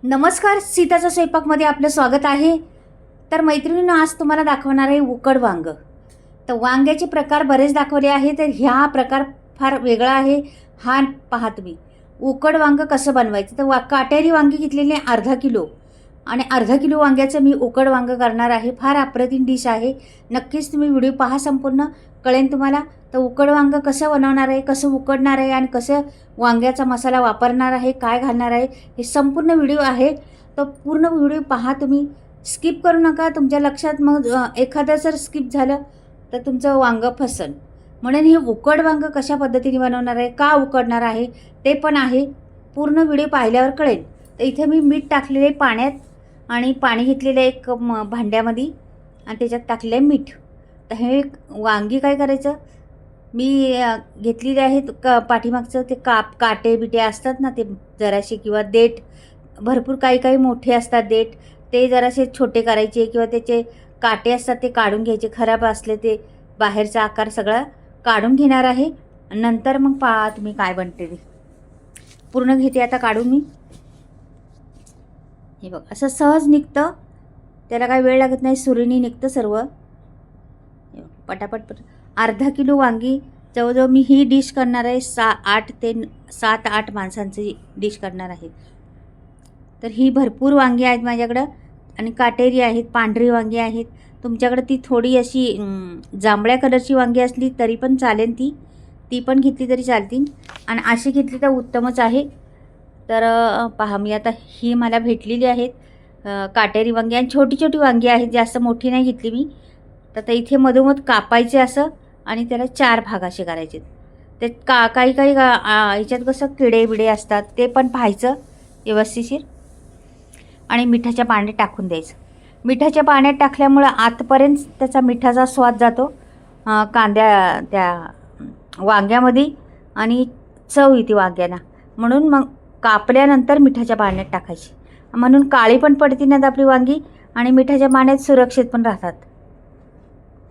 नमस्कार, सीताचा स्वयंपाकमध्ये आपलं स्वागत आहे. तर मैत्रिणींनो, आज तुम्हाला दाखवणार आहे उकड वांग. तर वांग्याचे प्रकार बरेच दाखवले आहे, तर ह्या प्रकार फार वेगळा आहे. हा पहा तुम्ही उकड वांग कसं बनवायचं. तर काटेरी वांगी घेतलेली आहे अर्धा किलो आणि अर्धा किलो वांग्याचं मी उकड वांग करणार आहे. फार अप्रतिम डिश आहे. नक्कीच तुम्ही व्हिडिओ पहा, संपूर्ण कळेल तुम्हाला. तर उकड वांग कसं बनवणार आहे, कसं उकडणार आहे आणि कसं वांग्याचा मसाला वापरणार आहे, काय घालणार आहे, हे संपूर्ण व्हिडिओ आहे. तर पूर्ण व्हिडिओ पहा तुम्ही, स्किप करू नका. तुमच्या लक्षात मग एखादं जर स्किप झालं तर तुमचं वांगं फसन. म्हणून हे उकड वांग कशा पद्धतीने बनवणार आहे, का उकडणार आहे, ते पण आहे. पूर्ण व्हिडिओ पाहिल्यावर कळेल. तर इथे मी मीठ टाकलेले पाण्यात आणि पाणी घेतलेलं एक भांड्यामध्ये आणि त्याच्यात टाकले मीठ. तर हे वांगी काय करायचं, मी घेतलेले आहेत पाठीमागचं ते काटे बिटे असतात ना, ते जराशे, किंवा देठ भरपूर काही काही मोठे असतात देठ, ते जरासे छोटे करायचे, किंवा त्याचे काटे असतात ते काढून घ्यायचे. खराब असले ते बाहेरचा आकार सगळा काढून घेणार आहे. नंतर मग पहा तुम्ही काय बनते ते. पूर्ण घेते आता काढून मी. हे बघ, असं सहज निघतं, त्याला काही वेळ लागत नाही, सुरीने निघतं सर्व. पटापट अर्धा किलो वांगी, जवळजवळ मी ही डिश करणार आहे 8 ते 7-8 माणसांची डिश करणार आहे. तर ही भरपूर वांगी आहेत माझ्याकडं आणि काटेरी आहेत, पांढरी वांगी आहेत. तुमच्याकडं ती थोडी अशी जांभळ्या कलरची वांगी असली तरी पण चालेल, ती पण घेतली तरी चालतील आणि अशी घेतली तर उत्तमच आहे. तर पहा, मी आता ही मला भेटलेली आहेत काटेरी वांगी, आणि छोटी छोटी वांगी आहेत, जास्त मोठी नाही घेतली मी. तर आता इथे मधोमध कापायचे असं आणि त्याला 4 भाग असे करायचे. ते काही काही ह्याच्यात कसं किडे बिडे असतात, ते पण पाहायचं व्यवस्थिशीर आणि मिठाच्या पाण्यात टाकून द्यायचं. मिठाच्या पाण्यात टाकल्यामुळं आतपर्यंत त्याचा मिठाचा स्वाद जातो त्या वांग्यामध्ये आणि चव येते वांग्यांना. म्हणून मग कापल्यानंतर मिठाच्या पाण्यात टाकायची, म्हणून काळी पण पडती नाहीत आपली वांगी आणि मिठाच्या पाण्यात सुरक्षित पण राहतात.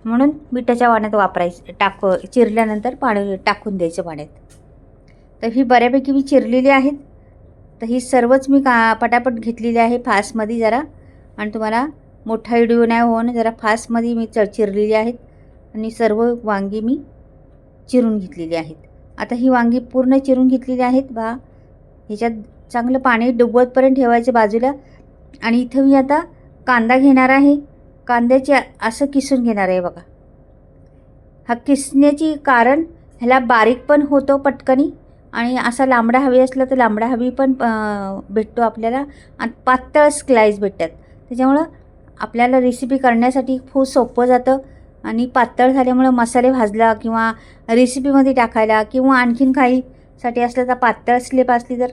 म्हणून मिठाच्या पाण्यात वापरायचं, चिरल्यानंतर पाणी टाकून द्यायचं पाण्यात. तर ही बऱ्यापैकी मी चिरलेली आहेत. तर ही सर्वच मी पटापट घेतलेली आहे फास्टमध्ये जरा, आणि तुम्हाला मोठा व्हिडिओ नाही होऊन जरा फास्टमध्ये मी चिरलेली आहेत आणि सर्व वांगी मी चिरून घेतलेली आहेत. आता ही वांगी पूर्ण चिरून घेतलेली आहेत बा. ह्याच्यात चांगलं पाणी डुबवतपर्यंत ठेवायचं बाजूला. आणि इथं मी आता कांदा घेणार आहे. कांद्याचे असं किसून घेणार आहे बघा. हा किसण्याची कारण, ह्याला बारीक पण होतो पटकनी, आणि असा लांबडा हवी असला तर लांबडा हवी पण भेटतो आपल्याला, आणि पातळ स्लाईस भेटतात. त्याच्यामुळं आपल्याला रेसिपी करण्यासाठी खूप सोपं जातं. आणि पातळ झाल्यामुळं मसाले भाजला किंवा रेसिपीमध्ये टाकायला किंवा आणखीन काहीसाठी असलं तर पातळ स्लिप असली तर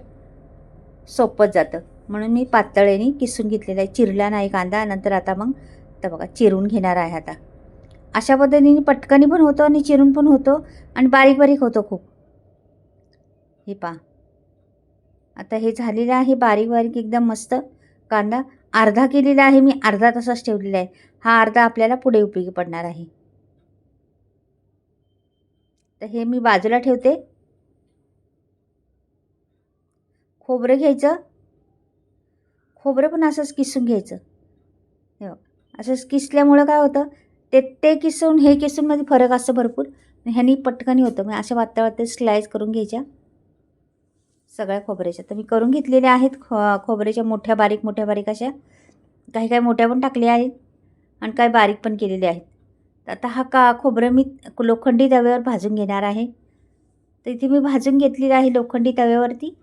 सोपंच जातं. म्हणून मी पातळेने किसून घेतलेला आहे, चिरला नाही कांदा. नंतर आता मग तर बघा चिरून घेणार आहे आता. अशा पद्धतीने पटकनी पण होतो आणि चिरून पण होतो आणि बारीक बारीक होतो खूप. हे पहा, आता हे झालेलं आहे बारीक बारीक एकदम मस्त. कांदा अर्धा केलेला आहे मी, अर्धा तसाच ठेवलेला आहे. हा अर्धा आपल्याला पुढे उपयोगी पडणार आहे. तर हे मी बाजूला ठेवते. खोबरं घ्यायचं, खोबरं पण असंच किसून घ्यायचं. हे असंच किसल्यामुळं काय होतं, ते किसून हे किसूनमध्ये फरक असतो भरपूर. ह्यानी पटकनी होतं. मग अशा वातळ स्लाईस करून घ्यायच्या सगळ्या खोबऱ्याच्या. तर मी करून घेतलेल्या आहेत खोबऱ्याच्या मोठ्या बारीक अशा. काही काही मोठ्या पण टाकल्या आहेत आणि काही बारीक पण केलेल्या आहेत. तर आता हा खोबरं मी लोखंडी तव्यावर भाजून घेणार आहे. तर इथे मी भाजून घेतलेलं आहे लोखंडी तव्यावरती.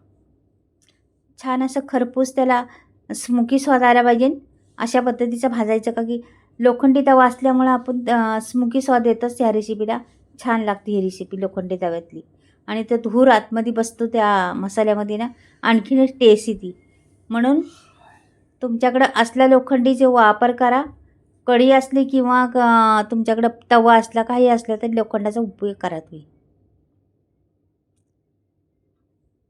छान असं खरपूस त्याला स्मोकी स्वाद आला पाहिजे अशा पद्धतीचं भाजायचं, का की लोखंडी तवा असल्यामुळं आपण स्मोकी स्वाद येतच त्या रेसिपीला. छान लागते ही रेसिपी लोखंडी तव्यातली, आणि तो धूर आतमध्ये बसतो त्या मसाल्यामध्ये ना, आणखीनच टेस्ट येते. म्हणून तुमच्याकडं असला लोखंडीचे वापर करा. कढी असली किंवा तुमच्याकडं तवा असला, काही असला तरी लोखंडाचा उपयोग करा तुम्ही.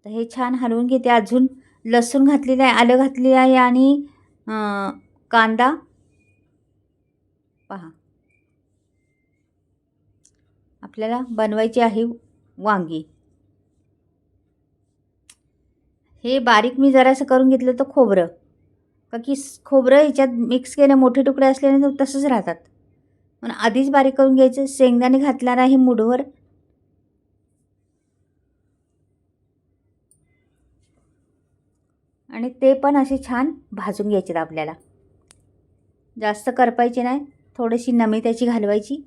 तर हे छान हलवून घेते. अजून लसूण घातलेलं आहे, आलं घातलेलं आहे आणि कांदा पहा. आपल्याला बनवायची आहे वांगी. हे बारीक मी जरासं करून घेतलं तर खोबरं, का की खोबरं ह्याच्यात मिक्स केलं, मोठे तुकडे असल्याने तर तसंच राहतात, म्हणून आधीच बारीक करून घ्यायचं. शेंगदाणे घातणार आहे मूठभर, आणि ते पण असे छान भाजून घ्यायचे आपल्याला. जास्त करपायचे नाही, थोडीशी नमी त्याची घालवायची.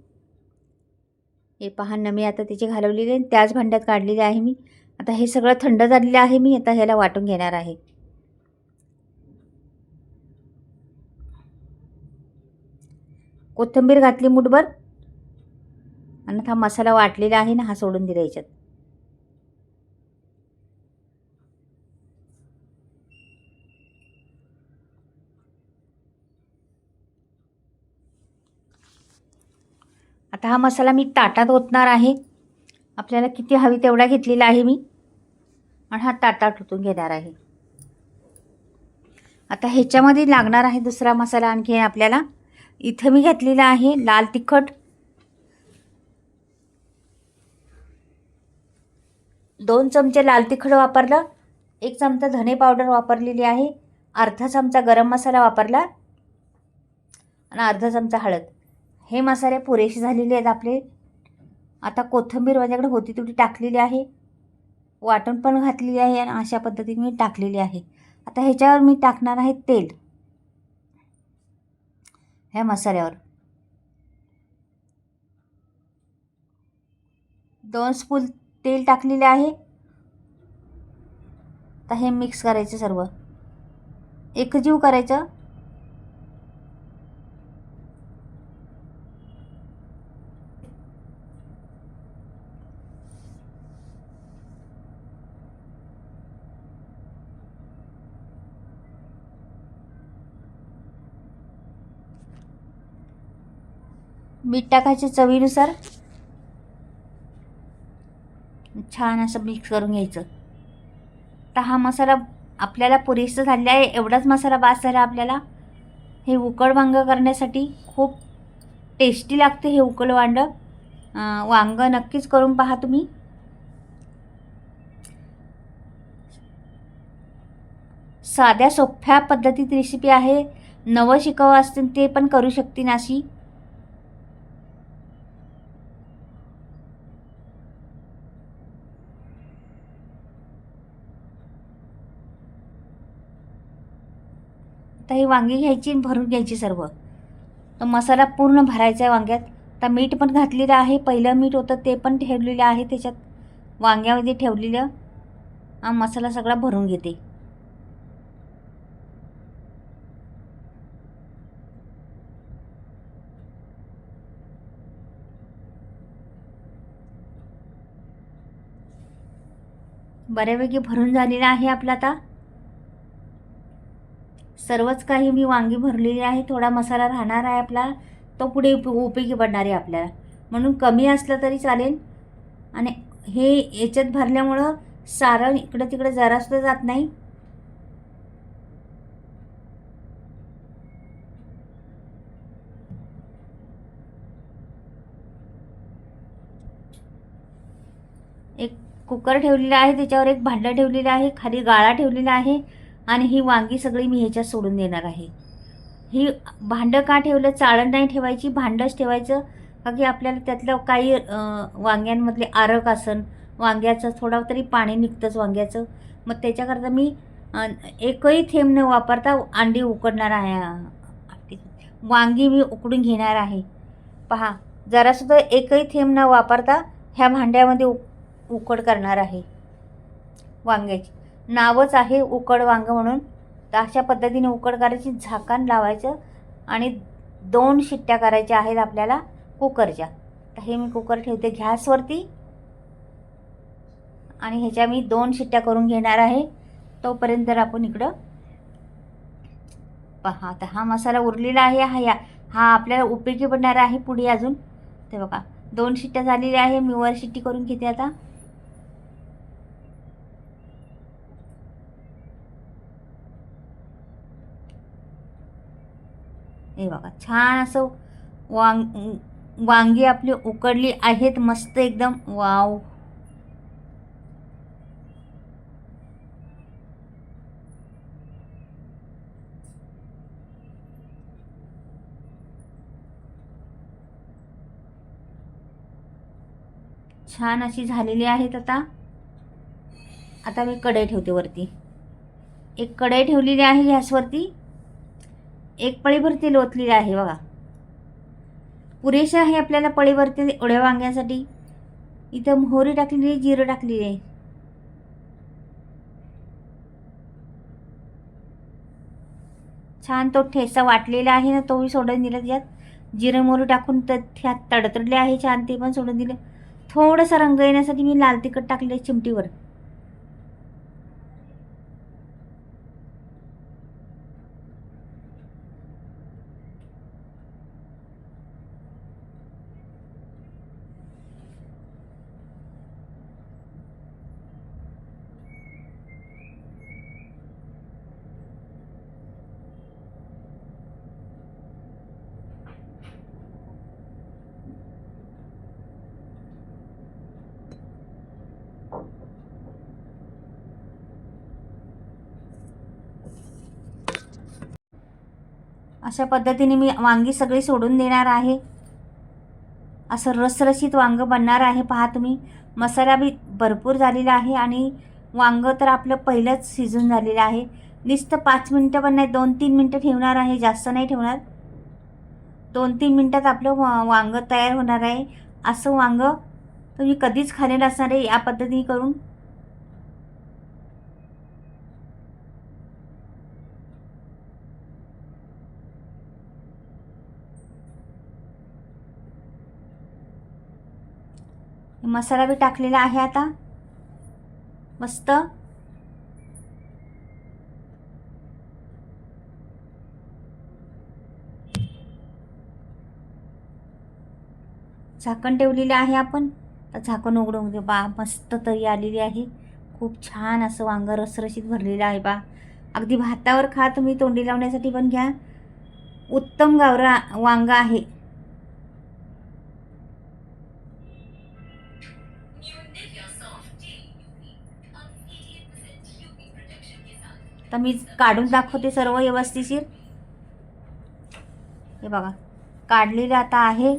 हे पहा, नमी आता त्याची घालवलेली आहे, त्याच भांड्यात काढलेली आहे मी. आता हे सगळं थंड झालेलं आहे, मी आता ह्याला वाटून घेणार आहे. कोथिंबीर घातली मूठभर, आणि हा मसाला वाटलेला आहे ना, हा सोडून दिला याच्यात. आता हा मसाला मी ताटात ओतणार आहे. आपल्याला किती हवी तेवढा घेतलेला आहे मी, आणि हा ताटात ओतून घेणार आहे. आता ह्याच्यामध्ये लागणार आहे दुसरा मसाला आणखी आपल्याला. इथं मी घेतलेला आहे लाल तिखट, 2 चमचे लाल तिखट वापरलं, 1 चमचा धने पावडर वापरलेली आहे, अर्धा चमचा गरम मसाला वापरला, आणि अर्धा चमचा हळद. हे मसाले पुरेसे झालेले आहेत आपले. आता कोथिंबीर माझ्याकडे होती तेवढी टाकलेली आहे, वाटून पण घातलेली आहे, आणि अशा पद्धतीने मी टाकलेली आहे. आता ह्याच्यावर मी टाकणार आहे तेल, ह्या मसाल्यावर 2 स्पून तेल टाकलेले आहे. आता हे मिक्स करायचं, सर्व एकजीव करायचं. मीठ टाकायचे चवीनुसार, छान असं मिक्स करून घ्यायचं. तर हा मसाला आपल्याला पुरेसा झालेला आहे, एवढाच मसाला बास झाला आपल्याला. हे उकड वांग करण्यासाठी खूप टेस्टी लागते हे उकड वांग नक्कीच करून पहा तुम्ही. साध्या सोप्या पद्धतीत रेसिपी आहे, नवं शिकावं असतील ते पण करू शकतील अशी. तर ही वांगी घ्यायची आणि भरून घ्यायची सर्व. तर मसाला पूर्ण भरायचा आहे वांग्यात. तर मीठ पण घातलेलं आहे, पहिलं मीठ होतं ते पण ठेवलेलं आहे त्याच्यात, वांग्यामध्ये ठेवलेलं. हा मसाला सगळा भरून घेते. बऱ्यापैकी भरून झालेला आहे आपला. आता सर्वच काही मी वांगी भरलेली आहे, थोडा मसाला राहणार आहे आपला, तो पुढे उपयोगी पडणार आहे आपल्याला, म्हणून कमी असलं तरी चालेल. आणि हे याच्यात भरल्यामुळं सारण इकडं तिकडं जरासुद्धा जात नाही. एक कुकर ठेवलेला आहे, त्याच्यावर एक भांडं ठेवलेलं आहे, खाली गाळा ठेवलेला आहे, आणि ही वांगी सगळी मी ह्याच्यात सोडून देणार आहे. ही भांडं का ठेवलं, चाळण नाही ठेवायची, भांडंच ठेवायचं, का की आपल्याला त्यातलं काही वांग्यांमधले आरक असन, वांग्याचं थोडं तरी पाणी निघतंच वांग्याचं, मग त्याच्याकरता मी एकही थेंब न वापरता अंडी उकडणार आहे, वांगी मी उकडून घेणार आहे. पहा, जरासुद्धा एकही थेंब न वापरता ह्या भांड्यामध्ये उकड करणार आहे वांग्याची. नावच आहे उकड वांग म्हणून. तर अशा पद्धतीने उकड करायची, झाकण लावायचं, आणि 2 शिट्ट्या करायच्या आहेत आपल्याला कुकरच्या. तर हे मी कुकर ठेवते गॅसवरती, आणि ह्याच्या मी 2 शिट्ट्या करून घेणार आहे. तोपर्यंत आपण इकडं पहा, आता हा मसाला उरलेला आहे, हा आपल्याला उपयोगी पडणार आहे पुढे अजून. ते बघा, 2 शिट्ट्या झालेल्या आहे, मी वर शिट्टी करून घेते आता. हे बघा, छान असं वांगी आपली उकडली आहेत, मस्त एकदम. वाव, छान अशी झालेली आहेत. आता मी कढई ठेवते वरती. एक कढई ठेवलेली आहे गॅसवरती. एक पळीभर तेल ओतलेले आहे बघा. पुरेसे आहे आपल्याला पळीभर तेल एवढ्या वांग्यासाठी. इथं मोहरी टाकलेली आहे, जिरं टाकलेली आहे. छान तो ठेचा वाटलेला आहे ना, तोही सोडून दिला त्यात. जिरं मोहरी टाकून त्यात तडतडले आहे छान, ते पण सोडून दिलं. थोडंसं रंग येण्यासाठी मी लाल तिखट टाकले चिमटीवर. अशा पद्धतीने मी वांगी सगळी सोडून देणार आहे. असं रसरशीत वांगं बनणार आहे. पहा तुम्ही, मसाला बी भरपूर झालेला आहे आणि वांगं तर आपलं पहिलंच शिजून झालेलं आहे. नुसतं 5 मिनटं पण नाही, 2-3 मिनटं ठेवणार आहे, जास्त नाही ठेवणार. 2-3 मिनटात आपलं वांगं तयार होणार आहे. असं वांगं तुम्ही कधीच खाल्लेलं असणार आहे या पद्धतीने करून. मसाला बी टाकलेला आहे आता मस्त. झाकण ठेवलेलं आहे आपण. तर झाकण उघडून दे बा, मस्त तरी आलेली आहे. खूप छान असं वांगं रसरशीत भरलेलं आहे बा. अगदी भातावर खा तुम्ही, तोंडी लावण्यासाठी पण घ्या. उत्तम गावरा वांगा आहे. तर मी काढून दाखवते सर्व व्यवस्थिशीर. हे बघा, काढलेलं आता आहे.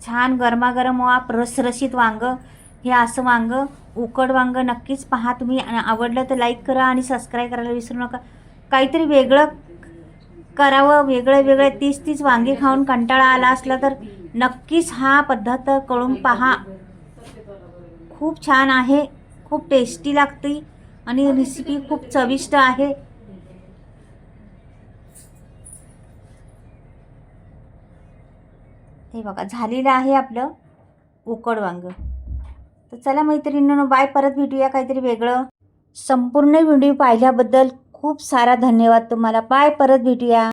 छान गरमागरम वाप रसरशीत वांगं. हे असं वांगं, उकड वांगं नक्कीच पहा तुम्ही. आणि आवडलं तर लाईक करा आणि सबस्क्राईब करायला विसरू नका. काहीतरी वेगळं करावं, वेगळं 30 वांगे खाऊन कंटाळा आला असला तर नक्कीच हा पद्धत करून पहा. खूप छान आहे, खूप टेस्टी लागते आणि रेसिपी खूप चविष्ट आहे. हे बघा, झालेलं आहे आपलं उकड वांगं. तर चला मैत्रिणींनो, बाय. परत भेटूया काहीतरी वेगळं. संपूर्ण व्हिडिओ पाहिल्याबद्दल खूप सारा धन्यवाद तुम्हाला. बाय, परत भेटूया.